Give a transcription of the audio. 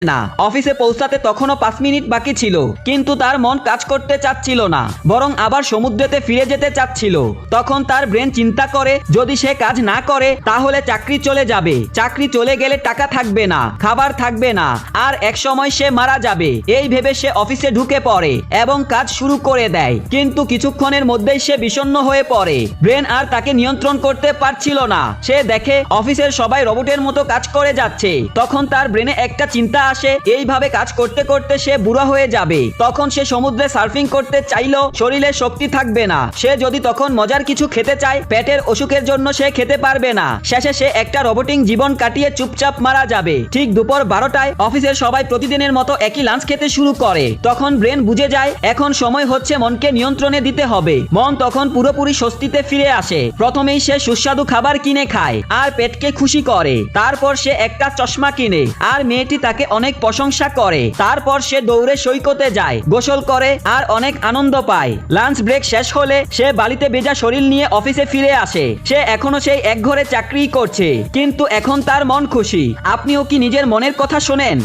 না। অফিসে পৌঁছাতে তখনও 5 মিনিট বাকি ছিল, কিন্তু তার মন কাজ করতে চাচ্ছিল না, বরং আবার সমুদ্রেতে ফিরে যেতে চাচ্ছিল। তখন তার ব্রেন চিন্তা করে, যদি সে কাজ না করে তাহলে চাকরি চলে যাবে, চাকরি চলে গেলে টাকা থাকবে না, খাবার থাকবে না, আর এক সময় সে মারা যাবে। এই ভেবে সে অফিসে ঢুকে পড়ে এবং কাজ শুরু করে দেয়। কিন্তু কিছুক্ষণের মধ্যেই সে বিষণ্ণ হয়ে পড়ে। ব্রেন আর তাকে নিয়ন্ত্রণ করতে পারছিল না। সে দেখে অফিসের সবাই রোবটের মতো কাজ করে যাচ্ছে। তখন তার ব্রেনে একটা চিন্তা আসে, এইভাবে কাজ করতে করতে সে বুড়া হয়ে যাবে। তখন সে সমুদ্রে সার্ফিং করতে চাইলেও শরীরে শক্তি থাকবে না। সে যদি তখন মজার কিছু খেতে চায়, পেটের অসুখের জন্য সে খেতে পারবে না। শেষে সে একটা রোবটিক জীবন কাটিয়ে চুপচাপ মারা যাবে। ঠিক দুপুর 12টায় অফিসের সবাই প্রতিদিনের মতো একই লাঞ্চ খেতে শুরু করে। তখন ব্রেন বুঝে যায় এখন সময় হচ্ছে মনকে নিয়ন্ত্রণে দিতে হবে। মন তখন পুরোপুরি স্বস্তিতে ফিরে আসে। প্রথমেই সে সুস্বাদু খাবার কিনে খায় আর পেটকে খুশি করে। তারপর সে একটা চশমা কিনে আর মেয়েটি তাকে অনেক প্রশংসা করে। তারপর সে দৌড়ে সৈকতে যায়, গোসল করে আর অনেক আনন্দ পায়। লাঞ্চ ব্রেক শেষ হলে সে বালিতে ভেজা শরীর নিয়ে অফিসে ফিরে আসে। সে এখনো সেই এক ঘরে চাকরি করছে, কিন্তু এখন তার মন খুশি। আপনিও কি নিজের মনের কথা শোনেন?